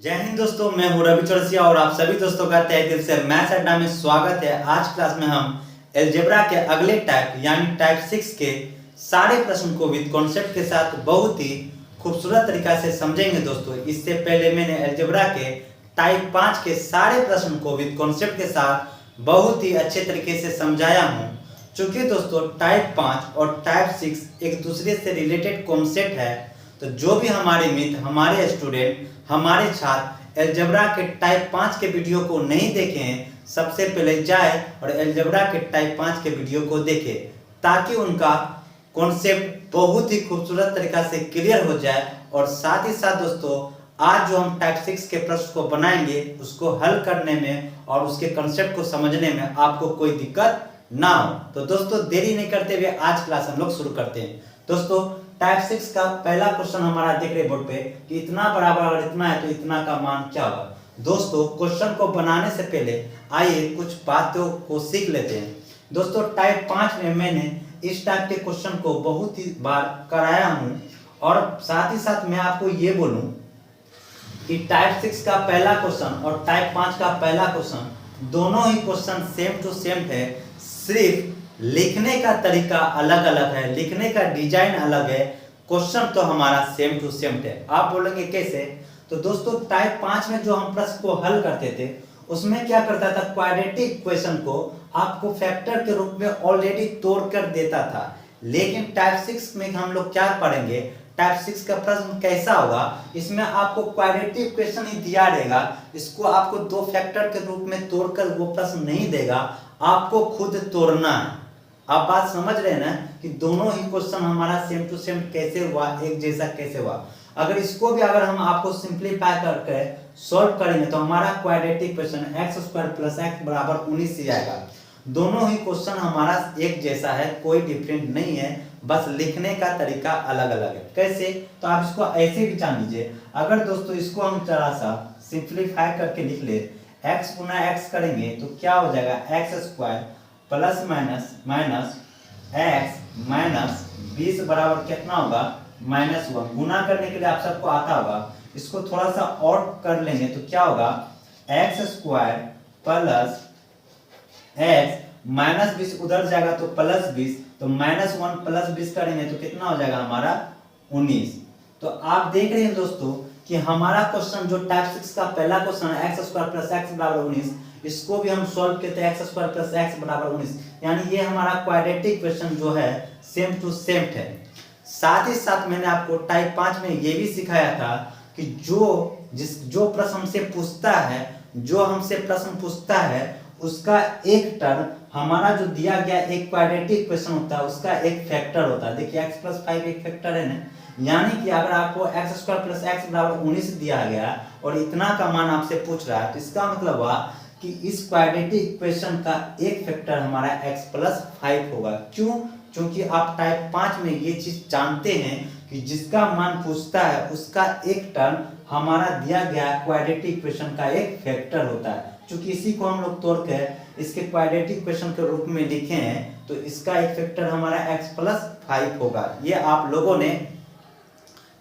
जय हिंद दोस्तों, मैं हूं रवि चौरसिया और आप सभी दोस्तों का तहे दिल से मैथ्स अड्डा में स्वागत है। आज क्लास में हम अलजेब्रा के अगले टाइप यानी टाइप 6 के सारे प्रश्न को विद कॉन्सेप्ट के साथ बहुत ही खूबसूरत तरीका से समझेंगे। दोस्तों, इससे पहले मैंने अलजेब्रा के टाइप 5 के सारे प्रश्न को विद कॉन्सेप्ट के साथ बहुत ही अच्छे तरीके से समझाया हूँ। चूंकि दोस्तों टाइप 5 और टाइप 6 एक दूसरे से रिलेटेड कॉन्सेप्ट है, तो जो भी हमारे मित्र, हमारे स्टूडेंट, हमारे छात्र अलजेब्रा के टाइप 5 के वीडियो को नहीं देखे हैं, सबसे पहले जाए और अलजेब्रा के टाइप 5 के वीडियो को देखे, ताकि उनका कॉन्सेप्ट बहुत ही खूबसूरत तरीका से क्लियर हो जाए। और साथ ही साथ दोस्तों, आज जो हम टाइप 6 के प्रश्न को बनाएंगे, उसको हल करने में और उसके कॉन्सेप्ट को समझने में आपको कोई दिक्कत ना हो। तो दोस्तों, देरी नहीं करते हुए आज क्लास हम लोग शुरू करते हैं। दोस्तों, टाइप 6 का पहला क्वेश्चन हमारा देख रहे बोर्ड पे कि इतना बराबर अगर इतना है तो इतना का मान क्या होगा। दोस्तों, क्वेश्चन को बनाने से पहले आइए कुछ बातों को सीख लेते हैं। दोस्तों, टाइप 5 में मैंने इस टाइप के क्वेश्चन को बहुत ही बार कराया हूं, और साथ ही साथ मैं आपको ये बोलूं कि टाइप 6 का पहला क्वेश्चन और टाइप 5 का पहला क्वेश्चन दोनों ही क्वेश्चन सेम टू सेम है। सिर्फ लिखने का तरीका अलग अलग है, लिखने का डिजाइन अलग है, क्वेश्चन तो हमारा सेम टू सेम है। आप बोलेंगे कैसे? तो दोस्तों, टाइप 5 में जो हम प्रश्न को हल करते थे, उसमें क्या करता था, क्वाड्रेटिक इक्वेशन को आपको फैक्टर के रूप में ऑलरेडी तोड़ कर देता था। लेकिन टाइप 6 में हम लोग क्या पढ़ेंगे, टाइप 6 का प्रश्न कैसा होगा, इसमें आपको क्वाड्रेटिक इक्वेशन ही दिया रहेगा, इसको आपको दो फैक्टर के रूप में तोड़कर वो प्रश्न नहीं देगा, आपको खुद तोड़ना है। आप बात समझ रहे हैं ना कि दोनों ही क्वेश्चन हमारा सेम टू सेम कैसे हुआ, एक जैसा कैसे हुआ। अगर इसको भी अगर हम आपको सिंपलीफाई करके सॉल्व करेंगे तो हमारा क्वाड्रेटिक इक्वेशन x² + x = 19 ही आएगा। दोनों ही क्वेश्चन हमारा एक जैसा है, कोई डिफरेंट नहीं है, बस लिखने का तरीका अलग अलग है। कैसे? तो आप इसको ऐसे भी जान लीजिए। अगर दोस्तों इसको हम जरा सा सिंपलीफाई करके लिख ले, x गुना x करेंगे तो क्या हो जाएगा, x² plus minus x minus 20 बराबर कितना होगा, -1। गुना करने के लिए आप सबको आता होगा, इसको थोड़ा सा और कर लेंगे तो क्या होगा, x² प्लस x माइनस 20 उधर जाएगा तो प्लस 20, तो -1 प्लस 20 करेंगे तो कितना हो जाएगा हमारा 19। तो आप देख रहे हैं दोस्तों कि हमारा क्वेश्चन जो टाइप 6 का पहला क्वेश्चन है, x² + x = 19, इसको भी हम सॉल्व करते हैं, x² + x = 19, यानी ये हमारा क्वाड्रेटिक इक्वेशन जो है सेम टू सेम है। साथ ही साथ मैंने आपको टाइप 5 में ये भी सिखाया था कि जो प्रश्न हमसे पूछता है, जो हमसे प्रश्न पूछता है, उसका एक टर्म हमारा जो दिया गया एक क्वाड्रेटिक इक्वेशन होता है, उसका एक फैक्टर होता है। देखिए x + 5 एक फैक्टर है ना, यानी कि अगर आपको x² + x = 19 दिया गया और इतना का मान आपसे पूछ रहा है, तो इसका मतलब हुआ कि इस क्वाड्रेटिक इक्वेशन का एक फैक्टर हमारा x + 5 होगा। क्यों? क्योंकि आप टाइप 5 में ये चीज जानते हैं कि जिसका मान पूछता है उसका एक टर्म हमारा दिया गया क्वाड्रेटिक इक्वेशन का एक फैक्टर होता है। क्योंकि इसी को हम लोग तोड़कर इसके क्वाड्रेटिक इक्वेशन के रूप में लिखे हैं, तो इसका एक फैक्टर हमारा x + 5 होगा। ये आप लोगों ने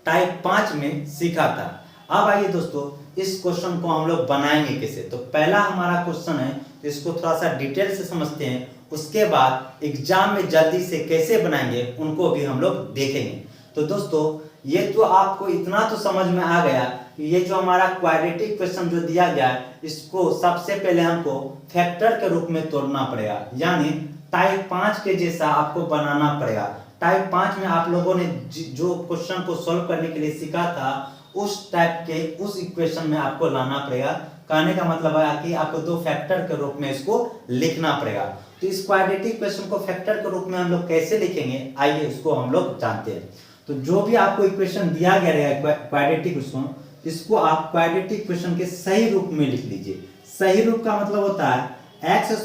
टाइप 5 में सीखा था। अब आइए दोस्तों, इस क्वेश्चन को हम लोग बनाएंगे कैसे। तो पहला हमारा क्वेश्चन है, तो इसको थोड़ा सा डिटेल से समझते हैं, उसके बाद एग्जाम में जल्दी से कैसे बनाएंगे उनको भी हम लोग देखेंगे। तो दोस्तों, ये तो आपको इतना तो समझ में आ गया कि ये जो हमारा क्वाड्रेटिक इक्वेशन जो दिया गया है, इसको सबसे पहले हमको फैक्टर के रूप में तोड़ना पड़ेगा, यानी टाइप 5 के जैसा आपको बनाना पड़ेगा। टाइप 5 में आप लोगों ने जो क्वेश्चन को सॉल्व करने के लिए सीखा था, उस टाइप के उस इक्वेशन में आपको लाना पड़ेगा। कहने का मतलब है कि आपको दो फैक्टर के रूप में इसको लिखना पड़ेगा। तो इस क्वाड्रेटिक इक्वेशन को फैक्टर के रूप में हम लोग कैसे लिखेंगे, आइए उसको हम लोग जानते हैं। तो जो भी आपको इक्वेशन दिया गया रहेगा क्वाड्रेटिक इक्वेशन, इसको आप क्वाड्रेटिक इक्वेशन के सही रूप में लिख लीजिए। सही रूप का मतलब होता है x²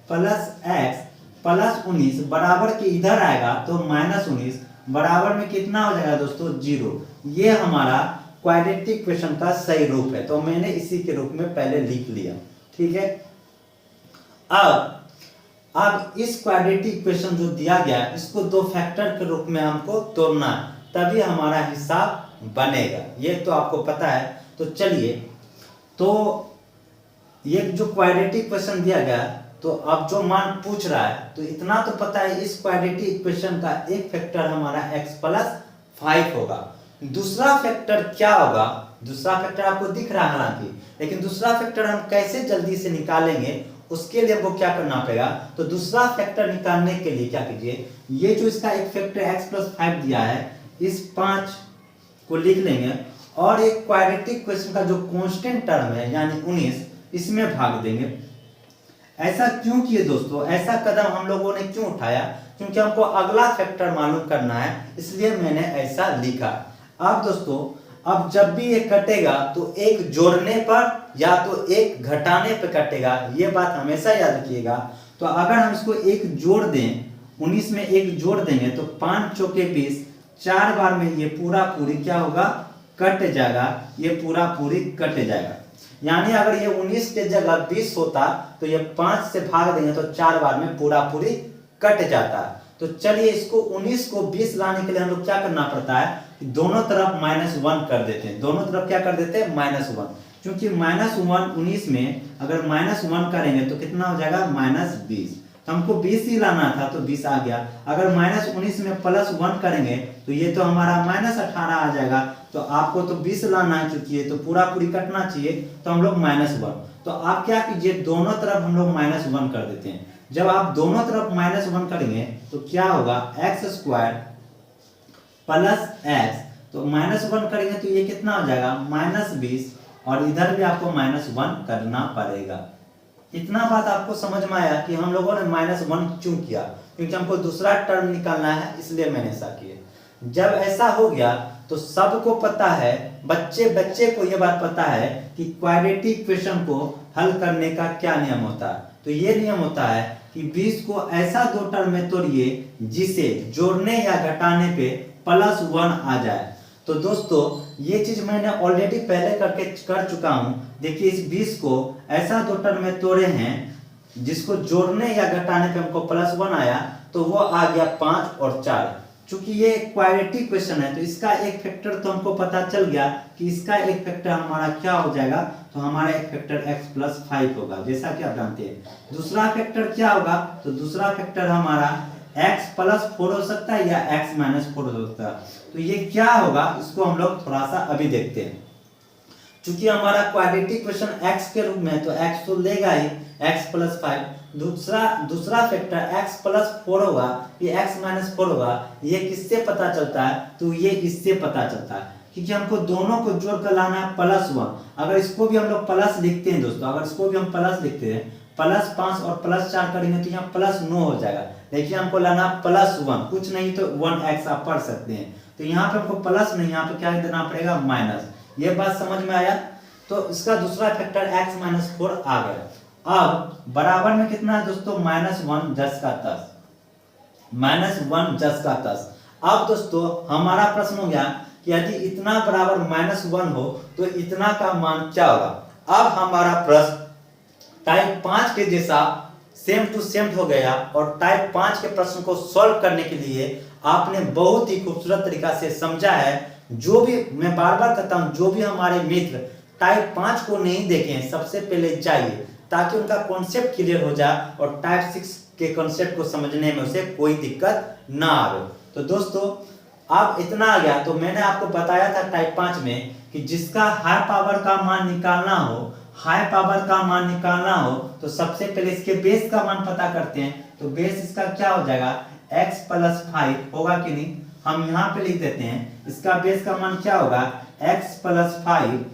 प्लस x प्लस 19 बराबर के इधर आएगा तो -19 बराबर में कितना हो जाएगा दोस्तों, 0। ये हमारा क्वाड्रेटिक इक्वेशन का सही रूप है, तो मैंने इसी के रूप में पहले लिख लिया। ठीक है। अब इस क्वाड्रेटिक इक्वेशन जो दिया गया है, इसको दो फैक्टर के रूप में हमको तोड़ना है, तभी हमारा हिसाब बनेगा। ये तो आपको पता है तो चलिए, तो ये जो क्वाड्रेटिक इक्वेशन दिया गया, तो अब जो मान पूछ रहा है, तो इतना तो पता है इस क्वाड्रेटिक इक्वेशन का एक फैक्टर हमारा x+5 होगा। दूसरा फैक्टर क्या होगा, दूसरा फैक्टर आपको दिख रहा है हालांकि, लेकिन दूसरा फैक्टर हम कैसे जल्दी से निकालेंगे उसके लिए हमको क्या करना पड़ेगा। तो दूसरा फैक्टर निकालने के लिए क्या कीजिए, ये जो इसका एक फैक्टर x+5 दिया है, इस 5 को लिख लेंगे और एक क्वाड्रेटिक इक्वेशन का जो कांस्टेंट टर्म है यानी 19, इसमें भाग देंगे। ऐसा क्यों किए दोस्तों, ऐसा कदम हम लोगों ने क्यों उठाया, क्योंकि हमको अगला फैक्टर मालूम करना है, इसलिए मैंने ऐसा लिखा। अब दोस्तों, अब जब भी ये कटेगा तो एक जोड़ने पर या तो एक घटाने पर कटेगा, ये बात हमेशा याद रखिएगा। तो अगर हम इसको एक जोड़ दें, 19 में एक जोड़ देंगे तो 5 चौके 20, 4 बार में ये पूरा पूरी क्या होगा, कट जाएगा, ये पूरा पूरी कट जाएगा। यानी अगर ये 19 के जगह 20 होता तो ये 5 से भाग देंगे तो 4 बार में पूरा पूरी कट जाता। तो चलिए, इसको 19 को 20 लाने के लिए हम लोग क्या करना पड़ता है, दोनों तरफ -1 कर देते हैं। दोनों तरफ क्या कर देते हैं, -1, क्योंकि -1 19 में अगर -1 करेंगे तो कितना हो जाएगा, -20। तो हमको 20 ही लाना था तो 20 आ गया। अगर -19 में +1 करेंगे तो ये तो हमारा -18 आ जाएगा। तो आपको तो 20 लाना है, क्योंकि ये तो पूरा पूरी कटना चाहिए, तो हम लोग -1। तो आप क्या कीजिए, दोनों तरफ हम लोग -1 कर देते हैं। जब आप दोनों तरफ -1 करेंगे तो क्या होगा, x² + x, तो -1 करेंगे तो ये कितना हो जाएगा, -20, और इधर भी आपको -1 करना पड़ेगा। इतना बात आपको समझ में आया कि हम लोगों ने -1 क्यों किया, क्योंकि हमको दूसरा टर्म निकालना है, इसलिए मैंने ऐसा किया। जब ऐसा हो गया तो सबको पता है, बच्चे को ये बात पता है कि क्वाड्रेटिक इक्वेशन को हल करने का क्या नियम होता है। तो ये नियम होता है कि 20 को ऐसा दो टर्म में तोड़िए जिसे जोड़ने या घटाने पे +1 आ जाए। तो दोस्तों, ये चीज मैंने ऑलरेडी पहले कर चुका हूं। देखिए, इस 20 को ऐसा दो टर्म में तोड़े हैं जिसको जोड़ने या घटाने पे हमको +1 आया, तो वो आ गया 5 और 4। चूंकि ये क्वाड्रेटिक इक्वेशन है तो इसका एक फैक्टर तो हमको पता चल गया कि इसका एक फैक्टर हमारा क्या हो जाएगा, तो हमारा एक फैक्टर x+5 होगा, जैसा कि आप जानते हैं। दूसरा फैक्टर क्या होगा, तो दूसरा फैक्टर हमारा x+4 हो सकता है या x-4 हो सकता है। तो ये क्या होगा, इसको हम लोग थोड़ा सा अभी देखते हैं। चूंकि हमारा क्वाड्रेटिक इक्वेशन x के रूप में है तो x तो लेगा ही, x+5। दूसरा फैक्टर x+4 होगा, ये x-4 होगा। ये किससे पता चलता है, तो ये इससे पता चलता है, क्योंकि हमको दोनों को जोड़ कर लाना है +1। अगर इसको भी हम लोग प्लस लिखते हैं दोस्तों, अगर इसको भी हम प्लस लिखते हैं, +5 और +4 करेंगे तो यहाँ +9 हो जाएगा। देखिए, हमको लाना +1, कुछ नहीं तो 1x आप पढ़ सकते हैं। तो यहाँ पे हमको प्लस नहीं, यहाँ पे क्या देना पड़ेगा, माइनस। ये बात समझ में आया। तो इसका दूसरा फैक्टर x-4 आ गया। अब बराबर में कितना है दोस्तों, -1 10 का 10, -1 10 का 10। अब दोस्तों, हमारा प्रश्न हो गया कि यदि इतना बराबर -1 हो तो इतना का मान क्या होगा। अब हमारा प्रश्न टाइप 5 के जैसा सेम टू सेम हो गया, और टाइप 5 के प्रश्न को सॉल्व करने के लिए आपने बहुत ही खूबसूरत तरीका से समझा है। जो भी, मैं बार बार कहता हूं, जो भी हमारे मित्र टाइप 5 को नहीं देखें, सबसे पहले जाइए, ताकि उनका कॉन्सेप्ट क्लियर हो जाए और टाइप 6 के कॉन्सेप्ट को समझने में उसे कोई दिक्कत ना आवे। तो दोस्तों, अब इतना आ गया। तो मैंने आपको बताया था टाइप 5 में कि जिसका हाई पावर का मान निकालना हो, तो सबसे पहले इसके बेस का मान पता करते हैं। तो बेस इसका क्या हो जाएगा, x+5 होगा कि नहीं, हम यहाँ पे लिख देते हैं। इसका बेस का मान क्या होगा, x+5।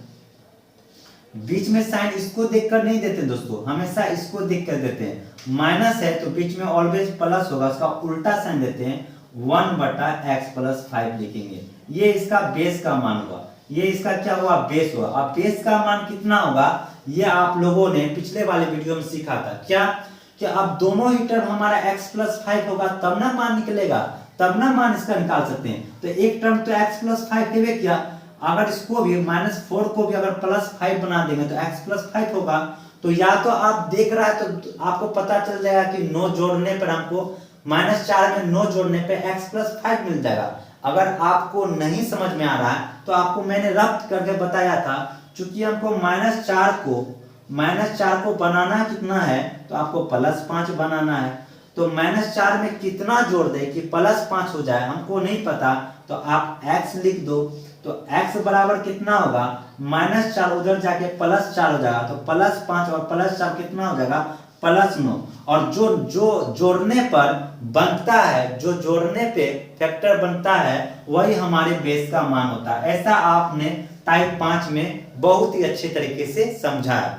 बीच में साइन इसको देखकर नहीं देते दोस्तों, हमेशा इसको देख कर देते हैं। माइनस है तो बीच में ऑलवेज प्लस होगा, उसका उल्टा साइन देते हैं, 1/x+5 लिखेंगे। ये इसका बेस का मान होगा, ये इसका क्या हुआ, बेस हुआ। अब बेस का मान कितना होगा, ये आप लोगों ने पिछले वाले वीडियो में सीखा था क्या, कि अब दोनों ही टर्म हमारा x+5 होगा तब ना मान निकलेगा, तब ना मान इसका निकाल सकते हैं। तो एक टर्म तो x+5 है क्या, अगर इसको भी -4 को भी अगर +5 बना देंगे तो x+5 होगा। तो या तो आप देख रहा है तो आपको पता चल जाएगा कि 9 जोड़ने पर हमको -4 में 9 जोड़ने पे x+5 मिल जाएगा। अगर आपको नहीं समझ में आ रहा है तो आपको मैंने रब्त करके बताया था, चूंकि हमको -4 को बनाना कितना है, तो आपको +5 बनाना है। तो -4 में कितना जोड़ दे कि +5 हो जाए, हमको नहीं पता, तो आप x लिख दो। तो x बराबर कितना होगा, -4 उधर जाके +4 हो जाएगा, तो +5 और +4 कितना हो जाएगा, +9। और जो जोड़ने पर बनता है, जो जोड़ने पे फैक्टर बनता है, वही हमारे बेस का मान होता है। ऐसा आपने टाइप 5 में बहुत ही अच्छे तरीके से समझाया।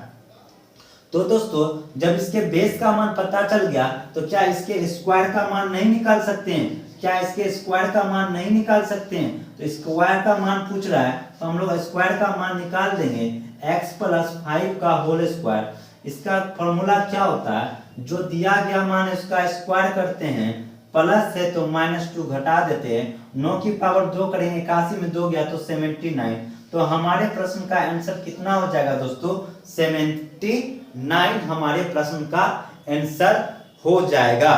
तो दोस्तों, जब इसके बेस का मान पता चल गया, तो क्या इसके स्क्वायर का मान नहीं निकाल सकते हैं? क्या इसके स्क्वायर का मान नहीं निकाल सकते हैं? तो स्क्वायर का मान पूछ रहा है, तो हम लोग स्क्वायर का मान निकाल देंगे, x + 5 का होल स्क्वायर। इसका फॉर्मूला क्या होता है, जो दिया गया मान है उसका स्क्वायर करते हैं, प्लस है तो -2 घटा देते हैं, 9 की पावर 2 करेंगे, 81 में 2 गया तो 79। तो हमारे प्रश्न का आंसर कितना हो जाएगा दोस्तों, 79 हमारे प्रश्न का आंसर हो जाएगा।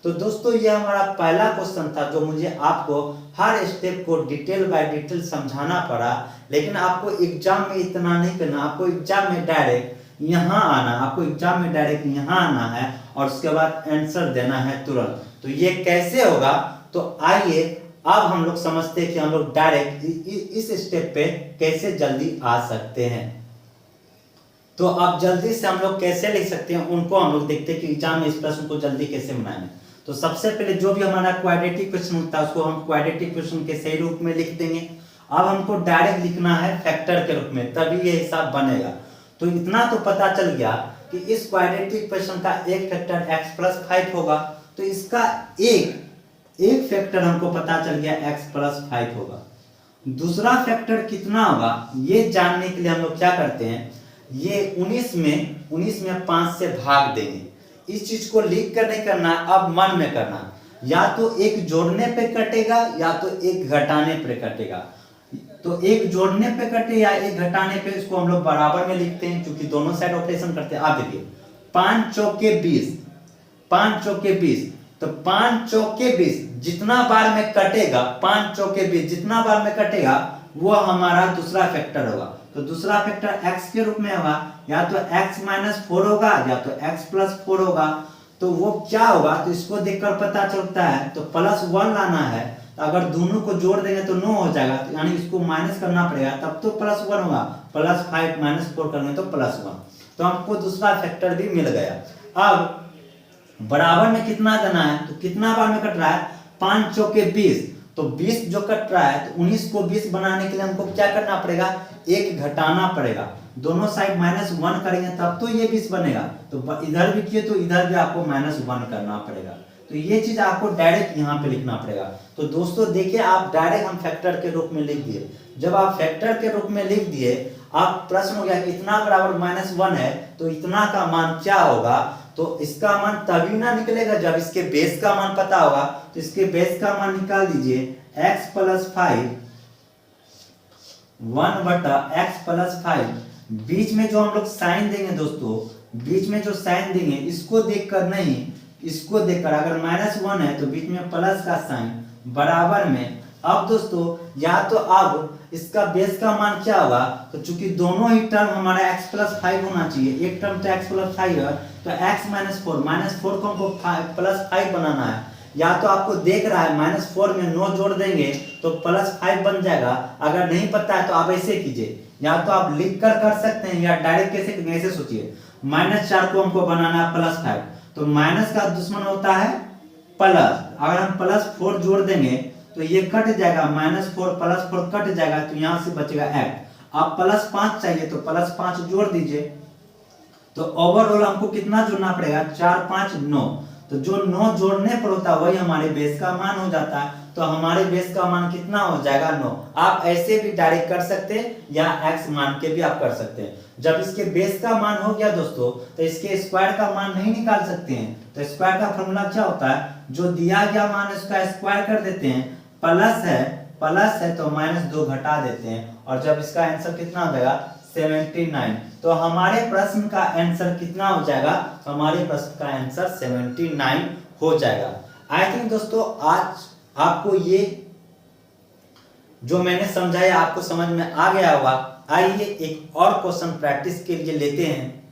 तो दोस्तों, ये हमारा पहला क्वेश्चन था, जो मुझे आपको हर स्टेप को डिटेल बाय डिटेल समझाना पड़ा। लेकिन आपको एग्जाम में इतना नहीं करना, आपको एग्जाम में डायरेक्ट यहाँ आना है और उसके बाद आंसर देना है तुरंत। तो ये कैसे होगा, तो आइए अब हम लोग समझते हैं कि हम लोग डायरेक्ट इस स्टेप पे कैसे जल्दी आ सकते हैं। तो अब जल्दी से हम लोग कैसे लिख सकते हैं, उनको हम लोग देखते हैं कि एग्जाम में इस प्रश्न को जल्दी कैसे बनाएंगे। तो सबसे पहले जो भी हमारा क्वाड्रेटिक क्वेश्चन होता है, उसको हम क्वाड्रेटिक क्वेश्चन के सही रूप में लिख देंगे। अब हमको डायरेक्ट लिखना है फैक्टर के रूप में, तभी ये हिसाब बनेगा। तो इतना तो पता चल गया कि इस क्वाड्रेटिक क्वेश्चन का एक फैक्टर x + 5 होगा, तो इसका एक फैक्टर हमको पता चल गया x + 5 होगा। दूसरा फैक्टर कितना होगा, ये जानने के लिए हम लोग क्या करते हैं, ये 19 में 5 से भाग देंगे। इस चीज को लिख कर नहीं करना, अब मन में करना, या तो एक जोड़ने पे कटेगा या तो एक घटाने पे कटेगा। तो एक जोड़ने पे कटे या एक घटाने पे, इसको हम लोग बराबर में लिखते हैं, क्योंकि दोनों साइड ऑपरेशन करते हैं। आप देखिए 5 चौके 20, 5 चौके 20, तो 5 चौके 20 जितना बार में कटेगा, 5 चौके 20 जितना बार में कटेगा, वो हमारा दूसरा फैक्टर होगा। तो दूसरा फैक्टर x के रूप में होगा, या तो x - 4 होगा या तो x + 4 होगा। तो वो क्या होगा, तो इसको देखकर पता चलता है, तो +1 लाना है। तो अगर दोनों को जोड़ देंगे तो 9 हो जाएगा, तो यानी इसको माइनस करना पड़ेगा, तब तो +1 होगा। +5 - 4 करेंगे तो +1। तो हमको दूसरा फैक्टर भी मिल गया। अब बराबर में कितना देना है, तो कितना बार में कट रहा है, 5 चौके 20, तो 20 जो कट रहा है, तो 19 को 20 बनाने के लिए हमको क्या करना पड़ेगा, एक घटाना पड़ेगा। दोनों साइड -1 करेंगे तब तो ये 20 बनेगा। तो इधर भी किए तो इधर भी आपको -1 करना पड़ेगा। तो ये चीज आपको डायरेक्ट यहाँ पे लिखना पड़ेगा। तो दोस्तों देखिए, आप डायरेक्ट हम फैक्टर के रूप में लिख दिए। जब आप फैक्टर के रूप में लिख दिए, आप प्रश्न हो गया कि इतना बराबर -1 है, तो इतना का मान क्या होगा, तो इसका मान तभी ना निकलेगा जब इसके बेस का मान पता होगा। तो इसके बेस का मान निकाल दीजिए, x + 5 1/x + 5। बीच में जो हम लोग साइन देंगे दोस्तों, बीच में जो साइन देंगे, इसको देखकर नहीं, इसको देखकर, अगर -1 है तो बीच में प्लस का साइन बराबर में। अब दोस्तों, या तो अब इसका बेस का मान क्या होगा, तो चूंकि दोनों ही टर्म हमारा x + 5 होना चाहिए, एक टर्म तो x + 5 है, तो x - 4 को हमको +5 बनाना है। या तो आपको देख रहा है -4 में 9 जोड़ देंगे तो +5 बन जाएगा। अगर नहीं पता है तो आप ऐसे कीजिए, या तो आप लिख कर सकते हैं, या डायरेक्ट कैसे सोचिए, -4 को हमको बनाना है +5, तो माइनस का दुश्मन होता है प्लस। अगर हम +4 जोड़ देंगे तो ये कट जाएगा, -4 + 4 कट जाएगा, तो यहाँ से बचेगा 8। आप +5 चाहिए तो +5 जोड़ दीजिए। तो ओवरऑल हमको कितना जोड़ना पड़ेगा, 4 5 9। तो जो 9 जोड़ने पर होता है वही हमारे बेस का मान हो जाता है। तो हमारे बेस का मान कितना हो जाएगा, 9। आप ऐसे भी डायरेक्ट कर सकते हैं, या x मान के भी आप कर सकते हैं। जब इसके बेस का मान हो गया दोस्तों, तो इसके स्क्वायर का मान नहीं निकाल सकते हैं। तो स्क्वायर का फॉर्मूला क्या होता है, जो दिया गया मान उसका स्क्वायर कर देते हैं, प्लस है तो -2 घटा देते हैं, और जब इसका आंसर कितना हो जाएगा, 79। तो हमारे प्रश्न का आंसर कितना हो जाएगा, तो हमारे प्रश्न का आंसर 79 हो जाएगा। आई थिंक दोस्तों, आज आपको ये जो मैंने समझाया आपको समझ में आ गया होगा। आइए एक और क्वेश्चन प्रैक्टिस के लिए लेते हैं।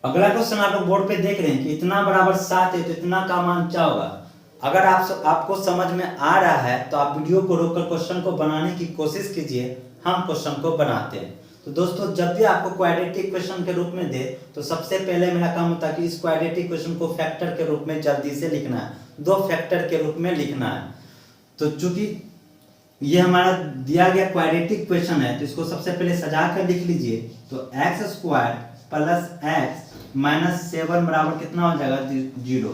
अगला क्वेश्चन आप लोग बोर्ड पे देख रहे हैं कि इतना बराबर 7 है तो इतना का मान क्या होगा। अगर आपको समझ में आ रहा है तो आप वीडियो को रोककर क्वेश्चन को बनाने की कोशिश कीजिए, हम क्वेश्चन को बनाते हैं। तो दोस्तों, जब भी आपको क्वाड्रेटिक क्वेश्चन के रूप में दे तो सबसे पहले मेरा काम होता है कि इस क्वाड्रेटिक क्वेश्चन को फैक्टर के रूप में जल्दी से लिखना है, 2 फैक्टर के रूप में लिखना है। तो चूंकि ये हमारा दिया गया क्वाड्रेटिक क्वेश्चन है तो इसको सबसे पहले सजा कर लिख लीजिए। तो x square plus x minus 7 बराबर कितना हो जाएगा 0।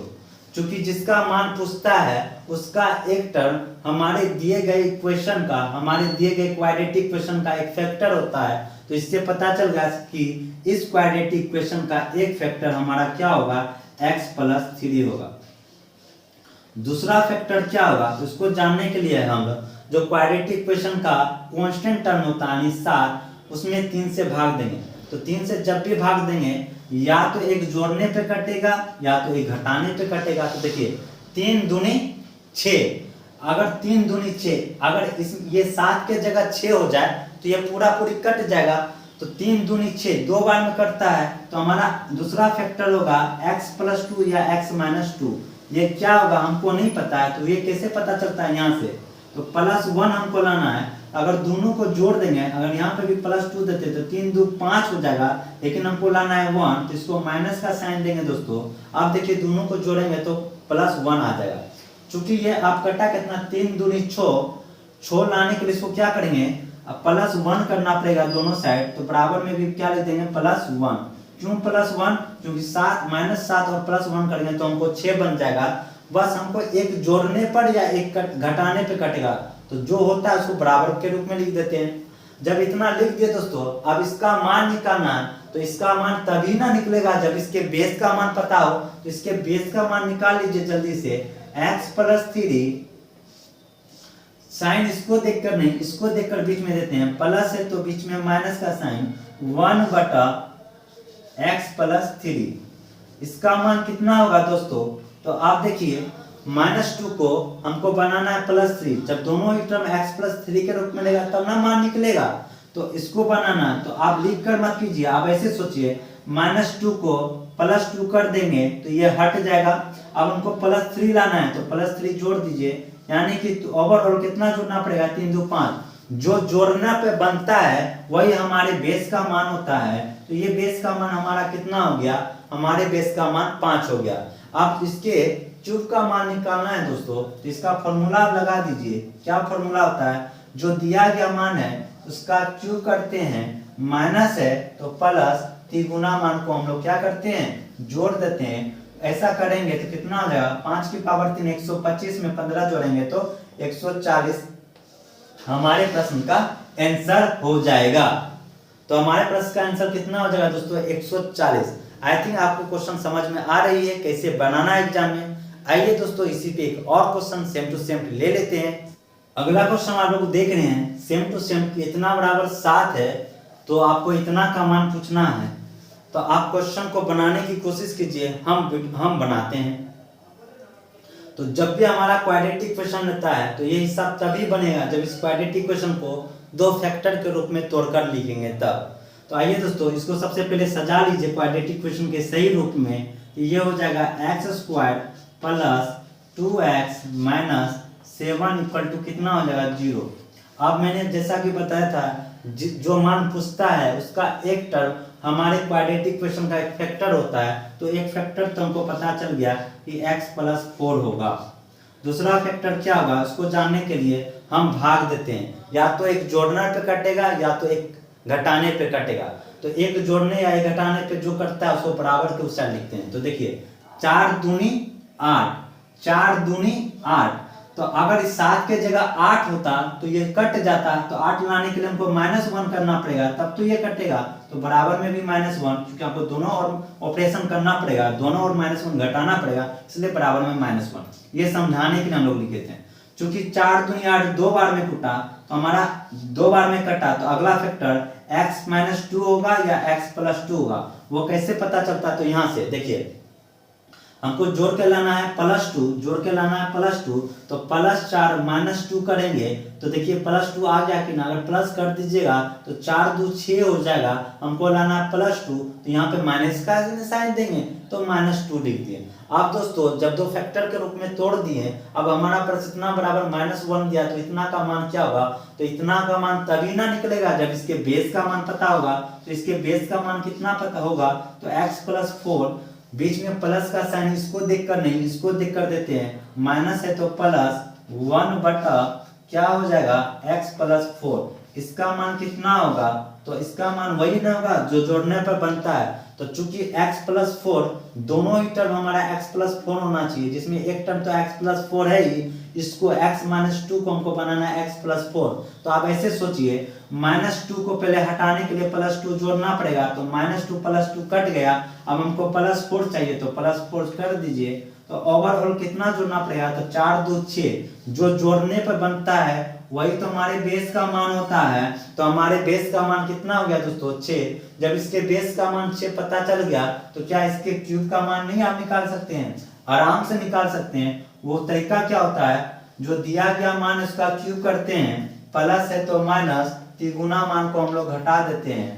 चूंकि जिसका मान पूछता है उसका एक टर्म हमारे दिए गए इक्वेशन का, हमारे दिए गए क्वाड्रेटिक इक्वेशन का एक फैक्टर होता है। तो इससे पता चल गया कि इस क्वाड्रेटिक इक्वेशन का एक फैक्टर हमारा क्या होगा, x प्लस 3 होगा। दूसरा फैक्टर क्या होगा तो उसको जानने के लिए हम जो क्वाड्रेटिक इक्वेशन का कांस्टेंट टर्म होता है 7, उसमें 3 से भाग देंगे। तो 3 से जब भी भाग देंगे या तो एक जोड़ने पे कटेगा या तो एक घटाने पे कटेगा। तो देखिए 3 दूनी 6, अगर 3 दूनी 6, अगर ये 7 के जगह 6 हो जाए तो ये पूरा पूरी कट जाएगा। तो 3 दूनी 6 2 बार में कटता है। तो हमारा दूसरा फैक्टर होगा x प्लस 2 या x माइनस 2। ये क्या होगा हमको नहीं पता है, तो ये कैसे पता चलता है यहाँ से, तो +1 हमको लाना है। अगर दोनों को जोड़ देंगे, अगर यहाँ पे भी +2 देते तो 3 2 5 हो जाएगा, लेकिन हमको लाना है 1, तो इसको माइनस का साइन देंगे दोस्तों। अब देखिए दोनों को जोड़ेंगे तो +1 आ जाएगा। चूंकि ये आप कटा कितना 3 दूनी 6 लाने के लिए इसको क्या करेंगे, अब +1 करना पड़ेगा दोनों साइड। तो बराबर में भी क्या लिख देंगे +1। क्यों +1, क्योंकि 7 और +1 करेंगे तो हमको 6 बन जाएगा। बस हमको एक जोड़ने पर या एक घटाने पे कटेगा, तो जो होता है उसको बराबर के रूप में लिख देते हैं। जब इतना लिख दिए दोस्तों, अब इसका मान निकालना है। तो इसका मान तभी ना निकलेगा जब इसके बेस का मान पता हो। तो इसके बेस का मान निकाल लीजिए जल्दी से। x प्लस 3 साइन इसको देखकर नहीं, इसको देखकर बीच में देते हैं, प्लस है तो बीच में माइनस का साइन 1/x प्लस 3। इसका मान कितना होगा दोस्तों, तो आप देखिए -2 को हमको बनाना है +3। जब दोनों ही टर्म x प्लस 3 के रूप में लेगा तब ना मान निकलेगा। तो इसको बनाना है, तो आप लिख कर मत कीजिए, आप ऐसे सोचिए -2 को +2 कर देंगे तो ये हट जाएगा। अब हमको +3 लाना है तो +3 जोड़ दीजिए, यानी कि ओवरऑल कितना जोड़ना पड़ेगा 3 2 5। जो जोड़ना पे बनता है वही हमारे बेस का मान होता है। तो ये बेस का मान हमारा कितना हो गया, हमारे बेस का मान 5 हो गया। अब इसके क्यूब का मान निकालना है दोस्तों, तो इसका फॉर्मूला लगा दीजिए। क्या फॉर्मूला होता है, जो दिया गया मान है उसका क्यूब करते हैं, माइनस है तो प्लस, तिगुना मान को हम लोग क्या करते हैं जोड़ देते हैं। ऐसा करेंगे तो कितना हो जाएगा 5 की पावर 3 125 में 15 जोड़ेंगे तो 140 हमारे प्रश्न का आंसर हो जाएगा। तो हमारे प्रश्न का आंसर कितना हो जाएगा दोस्तों 140। आई थिंक आपको क्वेश्चन समझ में आ रही है कैसे बनाना है एग्जाम में। आइए दोस्तों इसी पे एक और क्वेश्चन सेम टू सेम ले लेते हैं। अगला क्वेश्चन आप लोग देख रहे हैं सेम टू सेम कि इतना बराबर 7 है तो आपको इतना का मान पूछना है। तो आप क्वेश्चन को बनाने की कोशिश कीजिए, हम बनाते हैं। तो जब भी हमारा क्वाड्रेटिक क्वेश्चन रहता है तो ये हिसाब तभी बनेगा जब इस क्वाड्रेटिक क्वेश्चन को 2 फैक्टर के रूप में तोड़कर लिखेंगे तब। तो आइए दोस्तों इसको सबसे पहले सजा लीजिए क्वाड्रेटिक क्वेश्चन के सही रूप में। ये हो जाएगा x square plus 2x minus 7 equal to कितना हो जाएगा 0। अब मैंने जैसा कि बताया था जो मान पूछता है उसका एक टर्म हमारे क्वाड्रेटिक क्वेश्चन का एक फैक्टर होता है। तो एक फैक्टर तो हमको पता चल गया कि x प्लस 4 होगा। दूसरा फैक्टर क्या होगा उसको जानने के लिए हम भाग देते हैं, या तो एक जोड़ने पे कटेगा या तो एक घटाने पे कटेगा। तो एक जोड़ने या एक घटाने पे जो करता है उसको बराबर के उस साइड लिखते हैं। तो देखिए 4 दूनी 8, 4 दूनी 8। तो अगर इस 7 के जगह 8 होता तो ये कट जाता, तो 8 लाने के लिए हमको -1 करना पड़ेगा तब तो ये कटेगा। तो बराबर में भी -1, क्योंकि आपको दोनों और ऑपरेशन करना पड़ेगा, दोनों और -1 घटाना पड़ेगा, इसलिए बराबर में -1। ये समझाने के लिए हम लोग लिखे थे। चूंकि 4 दूनी 8 2 बार में कटा तो हमारा 2 बार में कटा, तो अगला फैक्टर x - 2 होगा या x + 2 होगा। वो कैसे पता चलता, तो यहाँ से देखिए हमको जोड़ के लाना है +2, जोड़ के लाना है +2, तो +4 -2 करेंगे तो देखिए +2 आ गया कि ना। अगर प्लस कर दीजिएगा तो 4 2 6 हो जाएगा। हमको लाना है +2, तो यहाँ पे माइनस का साइन देंगे तो -2 लिख दिए। अब दोस्तों जब दो फैक्टर के रूप में तोड़ दिए, अब हमारा प्रश्न इतना बराबर -1 दिया, तो इतना का मान क्या होगा? तो इतना का मान तभी ना निकलेगा जब इसके बेस का मान पता होगा। तो इसके बेस का मान कितना पता होगा? तो x + 4, बीच में प्लस का साइन इसको देखकर नहीं, इसको देखकर देते हैं। माइनस है तो +1 बटा क्या हो जाएगा? x + 4। इसका मान कितना होगा? तो इसका मान वही ना होगा जो जोड़ने पर बनता है। तो चूंकि x + 4 दोनों ही टर्म हमारा x + 4 होना चाहिए, जिसमें एक टर्म तो x + 4 है ही, इसको x - 2 को हमको बनाना है x + 4। तो आप ऐसे सोचिए, -2 को पहले हटाने के लिए +2 जोड़ना पड़ेगा, तो -2 + 2 कट गया। अब हमको +4 चाहिए तो +4 कर दीजिए। तो ओवरऑल कितना जोड़ना पड़ेगा? तो 4 2 6, जो जोड़ने पर बनता है वही तो हमारे बेस का मान होता है। तो हमारे बेस का मान कितना हो गया दोस्तों? 6। जब इसके बेस का मान 6 पता चल गया तो क्या इसके क्यूब का मान नहीं आप निकाल सकते हैं? आराम से निकाल सकते हैं। वो तरीका क्या होता है, जो दिया गया मान उसका क्यूब करते हैं, प्लस है तो माइनस, तिगुना मान को हम लोग घटा देते हैं।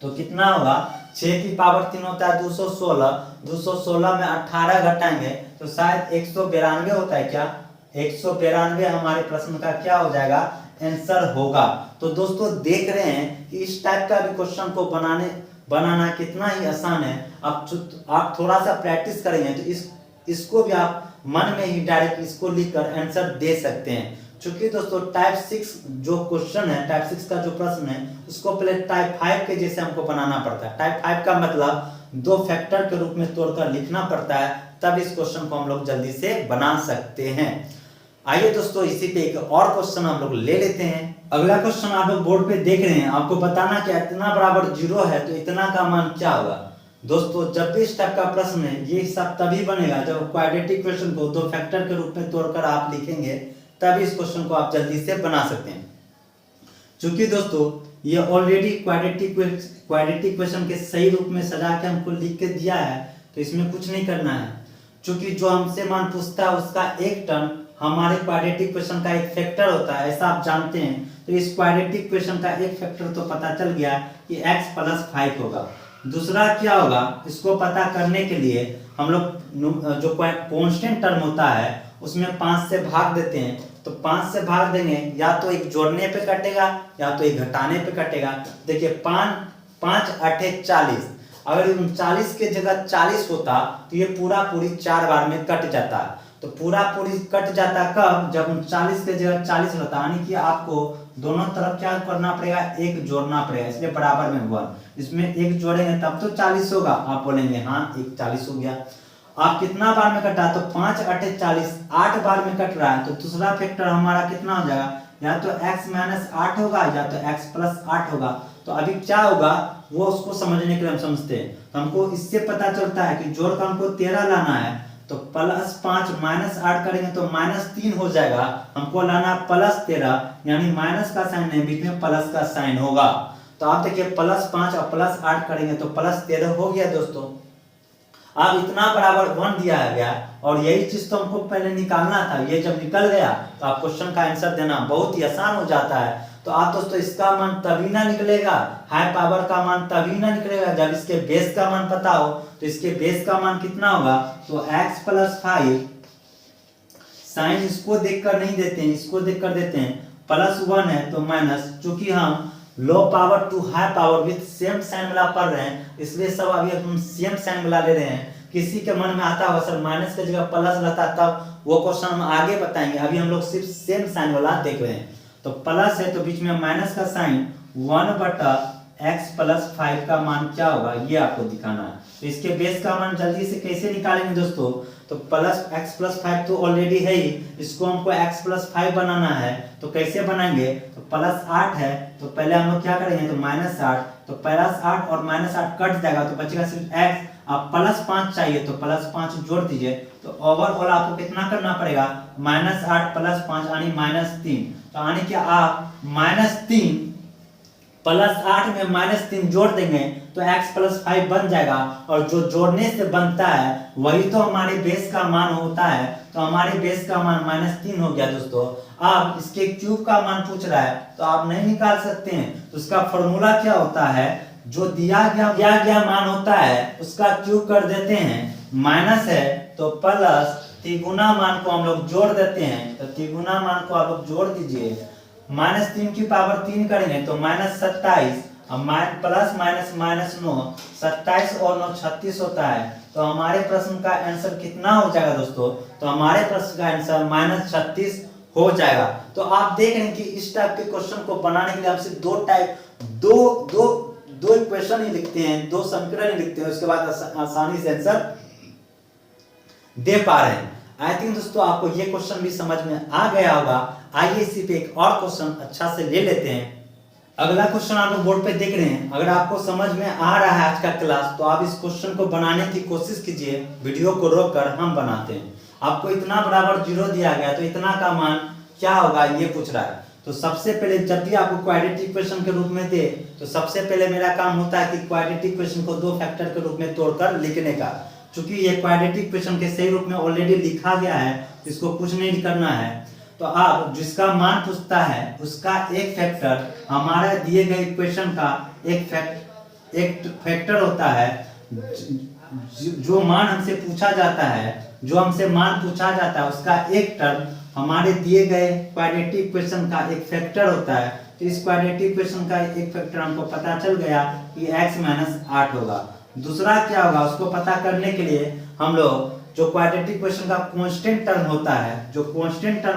तो कितना होगा? 6 की पावर 3 होता है 216, 216 में 18 घटाएंगे तो शायद 192 होता है। क्या 192 हमारे प्रश्न का क्या हो जाएगा? आंसर होगा। तो दोस्तों देख रहे हैं कि इस टाइप का भी क्वेश्चन को बनाना कितना ही आसान है। आप थोड़ा सा प्रैक्टिस करेंगे तो इसको भी आप मन में ही डायरेक्ट इसको लिखकर आंसर दे सकते हैं। चूंकि दोस्तों टाइप 6 जो क्वेश्चन है, टाइप 6 का जो प्रश्न है, उसको पहले टाइप 5 के जैसे हमको बनाना पड़ता है। टाइप 5 का मतलब दो फैक्टर के रूप में तोड़कर लिखना पड़ता है, तब इस क्वेश्चन को हम लोग जल्दी से बना सकते हैं। आइए दोस्तों इसी पे एक और क्वेश्चन हम लोग ले लेते हैं। अगला क्वेश्चन आप लोग बोर्ड पे देख रहे हैं, आपको बताना कि इतना बराबर 0 है तो इतना का मान क्या होगा। दोस्तों जब भी इस टाइप का प्रश्न है, ये सब तभी बनेगा जब क्वाड्रेटिक इक्वेशन को दो फैक्टर के रूप में तोड़कर आप लिखेंगे, तब इस क्वेश्चन को आप जल्दी से बना सकते हैं। चूंकि दोस्तों ये ऑलरेडी क्वाड्रेटिक इक्वेशन के सही रूप में सजा के हमको लिख के दिया है, तो इसमें कुछ नहीं करना है। चूंकि जो हमसे मान पूछता है उसका एक टर्म हमारे क्वाड्रेटिक इक्वेशन का एक फैक्टर होता है, ऐसा आप जानते हैं। तो इस क्वाड्रेटिक इक्वेशन का एक फैक्टर तो पता चल गया कि x + 5 होगा। दूसरा क्या होगा, इसको पता करने के लिए हम लोग जो कांस्टेंट टर्म होता है उसमें 5 से भाग देते हैं। तो 5 से भाग देंगे, या तो एक जोड़ने पे कटेगा या तो एक घटाने पे कटेगा। देखिए 5 8 40, अगर 39 के जगह 40 होता तो ये पूरा पूरी 4 बार में कट जाता। तो पूरा पूरी कट जाता कब? जब 39 के जगह 40 होता, यानी कि आपको दोनों तरफ क्या करना पड़ेगा? एक जोड़ना पड़ेगा, इसलिए बराबर में 1। इसमें एक जोड़ेंगे तब तो 40 होगा। आप बोलेंगे हाँ एक 40 हो गया। आप कितना बार में कटा? तो 5 8 40, 8 बार में कट रहा है। तो दूसरा फैक्टर हमारा कितना हो जाएगा? या तो x - 8 होगा या तो x + 8 होगा। तो अभी क्या होगा वो उसको समझने के लिए हम समझते हैं। तो हमको इससे पता चलता है कि जोड़ का हमको 13 लाना है, तो +5 -8 करेंगे तो -3 हो जाएगा। हमको लाना +13, यानी माइनस का साइन है, बीच में प्लस का साइन होगा। तो आप देखिए +5 और +8 करेंगे तो +13 हो गया दोस्तों। अब इतना बराबर 1 दिया गया और यही चीज तो हमको पहले निकालना था। ये जब निकल गया तो आप क्वेश्चन का आंसर देना बहुत ही आसान हो जाता है। तो आप दोस्तों इसका मान तभी ना निकलेगा, हाई पावर का मान तभी ना निकलेगा जब इसके बेस का मान पता हो। तो इसके बेस का मान कितना होगा? तो x + 5, साइन इसको देखकर नहीं देते हैं, इसको देखकर देते हैं। +1 है तो माइनस, चूंकि हम low power to high power with same sign वाला पढ़ रहे हैं, इसलिए सब अभी हम सेम साइन वाला ले रहे हैं। किसी के मन में आता होगा सर माइनस की जगह प्लस रहता, तब वो क्वेश्चन हम आगे बताएंगे। अभी हम लोग सिर्फ सेम साइन वाला देख रहे हैं। तो प्लस है तो बीच में माइनस का साइन, 1 बटा x + 5 का मान क्या होगा ये आपको दिखाना है। तो इसके बेस का मान जल्दी से कैसे निकालेंगे दोस्तों? तो x + 5 तो ऑलरेडी है ही, इसको हमको x + 5 बनाना है। तो कैसे बनाएंगे? तो +8 है तो पहले हम लोग क्या करेंगे? तो -8, तो +8 और -8 कट जाएगा तो बचेगा सिर्फ x। आप +5 चाहिए तो +5 जोड़ दीजिए। तो ओवरऑल आपको कितना करना पड़ेगा? -8 + 5 यानी -3। तो यानी कि आप -3 +8 में -3 जोड़ देंगे तो x प्लस 5 बन जाएगा, और जो जोड़ने से बनता है वही तो हमारे बेस का मान होता है, तो हमारे बेस का मान -3 हो गया दोस्तों। अब इसके क्यूब का मान पूछ रहा है तो आप नहीं निकाल सकते हैं, तो उसका फॉर्मूला क्या होता है, जो दिया गया मान होता है उसका क्यूब कर देते हैं, माइनस है तो प्लस तिगुना मान को हम लोग जोड़ देते हैं, तो तिगुना मान को आप लोग जोड़ दीजिए, -3 की पावर 3 करेंगे तो -27, अब प्लस -9, 27 और 9 36 होता है, तो हमारे प्रश्न का आंसर कितना हो जाएगा दोस्तों, तो हमारे प्रश्न का आंसर -36 हो जाएगा। तो आप देख रहे हैं कि इस टाइप के क्वेश्चन को बनाने के लिए आपसे दो इक्वेशन ही लिखते हैं, दो समीकरण ही लिखते हैं, उसके बाद आसानी से आंसर दे पा रहे हैं। आई थिंक दोस्तों आपको ये क्वेश्चन भी समझ में आ गया होगा। आइए इसी पे एक और क्वेश्चन अच्छा से ले लेते हैं। अगला क्वेश्चन आप लोग बोर्ड पे देख रहे हैं, अगर आपको समझ में आ रहा है आज का क्लास तो आप इस क्वेश्चन को बनाने की कोशिश कीजिए, वीडियो को रोककर हम बनाते हैं। आपको इतना बराबर 0 दिया गया तो इतना का मान क्या होगा ये पूछ रहा है। तो सबसे पहले जब भी आपको क्वाड्रेटिक इक्वेशन के रूप में दे तो सबसे पहले मेरा काम होता है कि क्वाड्रेटिक इक्वेशन को दो फैक्टर के रूप में तोड़कर लिखने का। चूंकि ये क्वाड्रेटिक इक्वेशन के सही रूप में ऑलरेडी लिखा गया है, इसको कुछ नहीं करना है। तो आप जिसका मान पूछता है उसका एक फैक्टर हमारे दिए गए इक्वेशन का एक फैक्टर होता है। जो मान हमसे पूछा जाता है, उसका एक टर्म हमारे दिए गए क्वाड्रेटिक इक्वेशन का एक फैक्टर होता है। तो इस क्वाड्रेटिक इक्वेशन का एक फैक्टर हमको पता चल गया कि x - 8 होगा। दूसरा क्या होगा उसको पता करने के लिए हम लोग जो क्वाड्रेटिक इक्वेशन का कांस्टेंट टर्म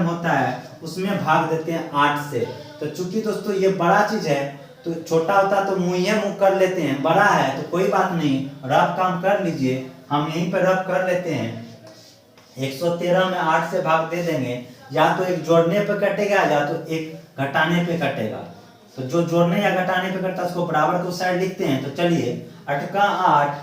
होता है, उसमें भाग देते हैं 8 से। तो चूंकि दोस्तों ये बड़ा चीज है तो छोटा होता तो मुंह कर लेते हैं, बड़ा है तो कोई बात नहीं, रफ काम कर लीजिए। हम यहीं पर रफ कर लेते हैं। 113 में 8 से भाग दे देंगे, या तो एक जोड़ने पे कटेगा या तो एक घटाने पे कटेगा। तो जो जोड़ने या घटाने पे कटता है उसको बराबर को साइड लिखते हैं। तो चलिए 8 का 8,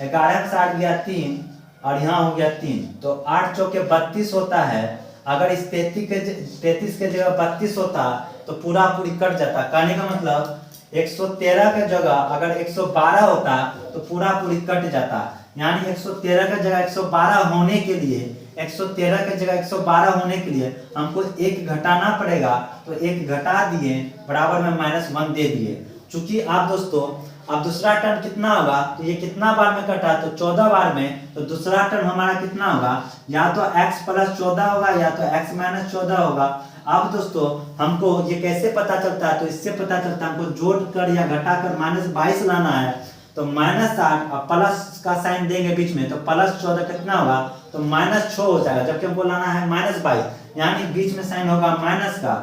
11 का 8 गया 3 और यहाँ हो गया 3, तो 8 चौके 32 होता है। अगर इस 33 के जगह 32 होता तो पूरा पूरी कट जाता। कहने का मतलब 113 के जगह अगर 112 होता तो पूरा पूरी कट जाता। यानी 113 के जगह 112 होने के लिए 113 के जगह 112 होने के लिए हमको एक घटाना पड़ेगा। तो एक घटा दिए, बराबर में -1 दे दिए। चूंकि आप दोस्तों अब दूसरा टर्म कितना होगा, तो ये कितना बार में कटा, तो 14 बार में। तो दूसरा टर्म हमारा कितना होगा, या तो x + 14 होगा या तो x - 14 होगा। अब दोस्तों हमको ये कैसे पता चलता है, तो इससे पता चलता है हमको जोड़कर या घटाकर -22 लाना है। तो -8 और प्लस का साइन देंगे बीच में, तो +14 कितना होगा, तो -6 हो जाएगा। जबकि हमको लाना है -22, यानी बीच में साइन होगा माइनस का।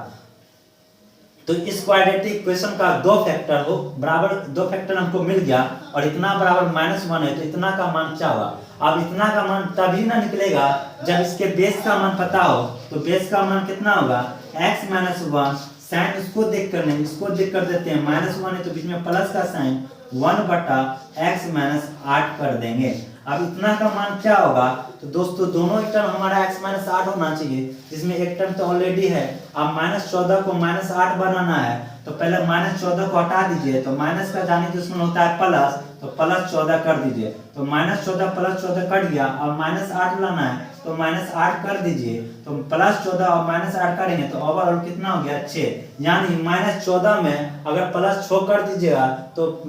तो इस क्वाड्रेटिक इक्वेशन का दो फैक्टर हमको मिल गया, और इतना बराबर -1 है, तो इतना का मान क्या होगा। अब इतना का मान तभी ना निकलेगा जब इसके बेस का मान पता हो। तो बेस का मान कितना होगा, x - 1, साइन इसको देख कर नहीं, इसको देख कर देते हैं, -1 है तो बीच में प्लस का साइन 1/x - 8 कर देंगे। अब इतना का मान क्या होगा, तो दोस्तों दोनों एक टर्म हमारा x - 8 होना चाहिए, जिसमें एक टर्म तो ऑलरेडी है। अब -14 को -8 बनाना है, तो पहले -14 को हटा दीजिए, तो माइनस का जाने दुश्मन होता है प्लस, तो +14 कर दीजिए। तो -14 +14 कट गया। अब -8 लाना है तो -8 कर दीजिए। तो +14 और -8 करेंगे तो ओवरऑल कितना हो गया 6। यानी -14 में अगर +6 कर दीजिएगा तो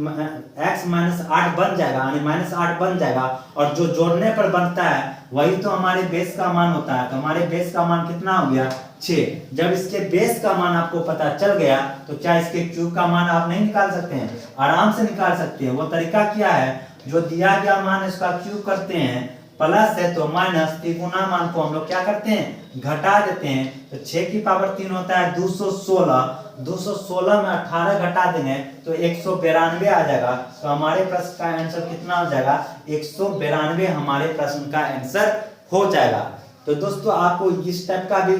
x - 8 बन जाएगा, यानी -8 बन जाएगा। और जो जोड़ने पर बनता है वही तो हमारे बेस का मान होता है। तो हमारे बेस का मान कितना हो गया 6। जब इसके बेस का मान आपको पता चल गया तो क्या इसके क्यूब का मान आप नहीं निकाल सकते हैं, आराम से निकाल सकते हैं। वो तरीका क्या है, जो दिया गया मान इसका क्यूब करते हैं, प्लस है तो माइनस, तिगुना मान को हम लोग क्या करते हैं, घटा देते हैं। तो 6 की पावर 3 होता है 216, 216 में 18 घटा देंगे तो 192 आ जाएगा। तो हमारे प्रश्न का आंसर कितना हो जाएगा, 192 हमारे प्रश्न का आंसर हो जाएगा। तो दोस्तों आपको इस टाइप का भी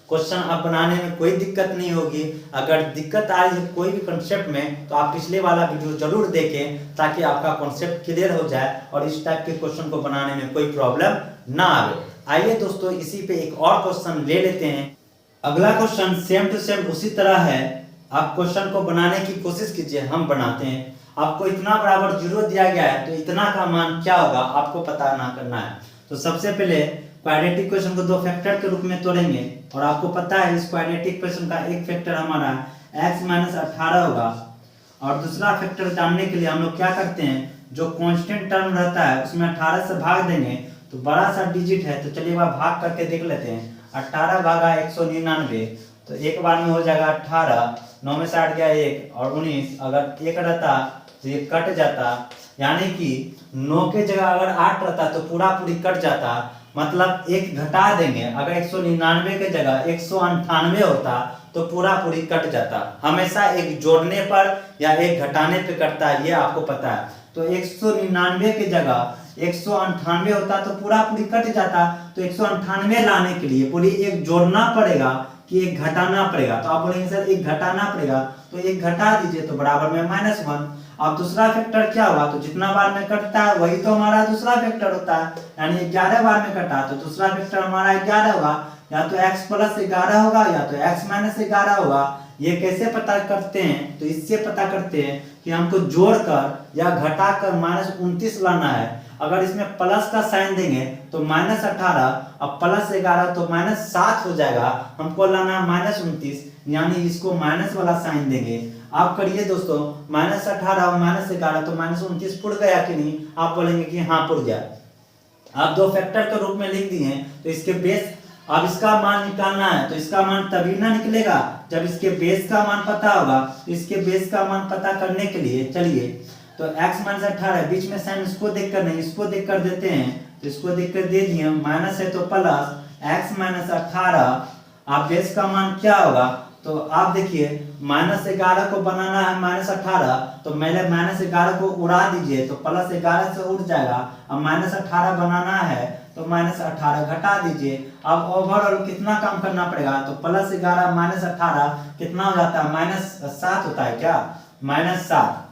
क्वेश्चन आप बनाने में कोई दिक्कत नहीं होगी। अगर दिक्कत आ रही है कोई भी कॉन्सेप्ट में तो आप पिछले वाला वीडियो जरूर देखें, ताकि आपका कॉन्सेप्ट क्लियर हो जाए और इस टाइप के क्वेश्चन को बनाने में कोई प्रॉब्लम ना आवे। आइए दोस्तों इसी पे एक और क्वेश्चन ले लेते हैं। अगला क्वेश्चन सेम टू सेम उसी तरह है, आप क्वेश्चन को बनाने की कोशिश कीजिए, हम बनाते हैं। आपको इतना बराबर 0 दिया गया है तो इतना का मान क्या होगा आपको पता ना करना है। तो सबसे पहले क्वाड्रेटिक इक्वेशन को दो फैक्टर के रूप में तोड़ेंगे और आपको पता है इस क्वाड्रेटिक इक्वेशन का एक फैक्टर हमारा x - 18 होगा और दूसरा फैक्टर जानने के लिए हम लोग क्या करते हैं, जो कांस्टेंट टर्म रहता है उसमें 18 से भाग देंगे तो बड़ा सा डिजिट है तो चलिए वह भाग करके देख लेते हैं। 18 भागा 199 तो एक बार में हो जाएगा 18, 9 में से 8 गया 1 और 19, अगर 1 रहता तो ये कट जाता, यानी कि 9 के जगह अगर 8 रहता तो पूरा पूरी कट जाता, मतलब एक घटा देंगे। अगर 199 के जगह 198 होता तो पूरा पूरी कट जाता। हमेशा एक जोड़ने पर या एक घटाने पे कटता है, ये आपको पता है। तो 199 की जगह 198 होता तो पूरा पूरी कट जाता। तो 198 लाने के लिए पूरी एक जोड़ना पड़ेगा कि एक घटाना पड़ेगा। तो आप बोलेंगे सर एक घटाना पड़ेगा, तो एक घटा दीजिए तो बराबर में -1। अब दूसरा फैक्टर क्या हुआ, तो जितना बार में कटता है वही तो हमारा दूसरा फैक्टर होता है, यानी 11 बार में कटा तो दूसरा फैक्टर हमारा 11 होगा। या तो x + 11 होगा या तो x - 11 होगा। ये कैसे पता करते हैं, तो इससे पता करते हैं कि हमको जोड़कर या घटाकर -29 लाना है। अगर इसमें प्लस का साइन देंगे तो -18, अब +11 तो -7 हो जाएगा, हमको लाना है -29, यानी इसको माइनस वाला साइन देंगे। आप करिए दोस्तों, -18 और -11 तो -29 पुर गया कि नहीं, आप बोलेंगे कि हाँ पुर गया। आप दो फैक्टर के रूप में लिख दिए तो इसके बेस, अब इसका मान निकालना है तो इसका मान तभी ना निकलेगा जब इसके बेस का मान पता होगा। तो इसके बेस का मान पता करने के लिए चलिए, तो x - 18 बीच में साइन इसको देखकर नहीं इसको देखकर देते हैं, तो इसको देखकर दे दिए, माइनस है तो प्लस x - 18। आप बेस का मान क्या होगा, तो आप देखिए -11 को बनाना है -18, तो पहले -11 को उड़ा दीजिए तो +11 से उड़ जाएगा। अब -18 बनाना है तो -18 घटा दीजिए। अब ओवरऑल कितना काम करना पड़ेगा, तो +11 - 18 कितना हो जाता है, -7 होता है क्या, -7।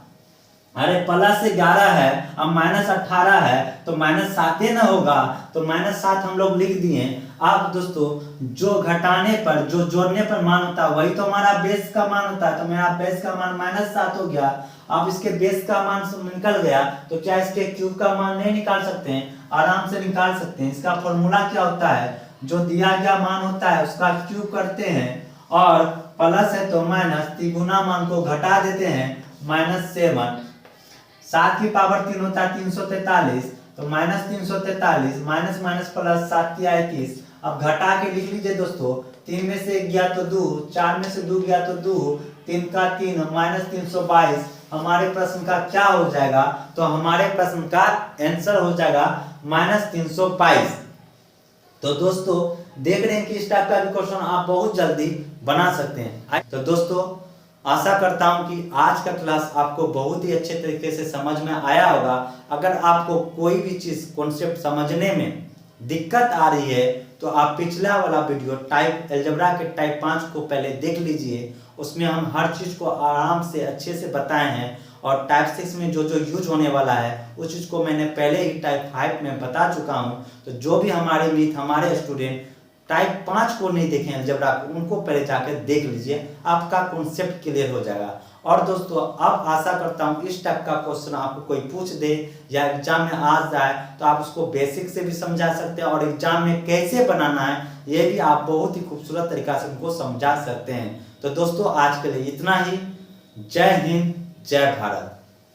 अरे +11 है अब -18 है तो -7 ही ना होगा, तो -7 हम लोग लिख दिए। अब दोस्तों जो घटाने पर जो जोड़ने पर मान होता है वही तो हमारा बेस का मान होता है, तो मेरा बेस का मान -7 हो गया। अब इसके बेस का मान निकल गया तो क्या इसके क्यूब का मान नहीं निकाल सकते हैं, आराम से निकाल सकते हैं। इसका फॉर्मूला क्या होता है, जो दिया गया मान होता है उसका क्यूब करते हैं और प्लस है तो माइनस, तिगुना मान को घटा देते हैं, -7। 7 की पावर 3 होता है 343, तो -343 माइनस माइनस प्लस 7 × 21। अब घटा के लिख लीजिए दोस्तों, 3 में से 1 गया तो 2, 4 में से 2 गया तो 2, 3 का 3 -322। हमारे प्रश्न का क्या हो जाएगा, तो हमारे प्रश्न का आंसर हो जाएगा -322। तो दोस्तों देख रहे हैं कि इस टाइप का भी क्वेश्चन आप बहुत जल्दी बना सकते हैं। तो दोस्तों आशा करता हूं कि आज का क्लास आपको बहुत ही अच्छे तरीके से समझ में आया होगा। अगर आपको कोई भी चीज कॉन्सेप्ट समझने में दिक्कत आ रही है तो आप पिछला वाला वीडियो टाइप अलजेब्रा के टाइप 5 को पहले देख लीजिए, उसमें हम हर चीज को आराम से अच्छे से बताए हैं। और टाइप 6 में जो जो यूज होने वाला है उस चीज को मैंने पहले ही टाइप 5 में बता चुका हूं। तो जो भी हमारे मित्र हमारे स्टूडेंट टाइप 5 को नहीं देखें अलजेब्रा को, उनको पहले जाकर देख लीजिए, आपका कॉन्सेप्ट क्लियर हो जाएगा। और दोस्तों अब आशा करता हूँ इस टाइप का क्वेश्चन आपको कोई पूछ दे या एग्जाम में आ जाए तो आप उसको बेसिक से भी समझा सकते हैं और एग्जाम में कैसे बनाना है ये भी आप बहुत ही खूबसूरत तरीका से उनको समझा सकते हैं। तो दोस्तों आज के लिए इतना ही। जय हिंद, जय भारत।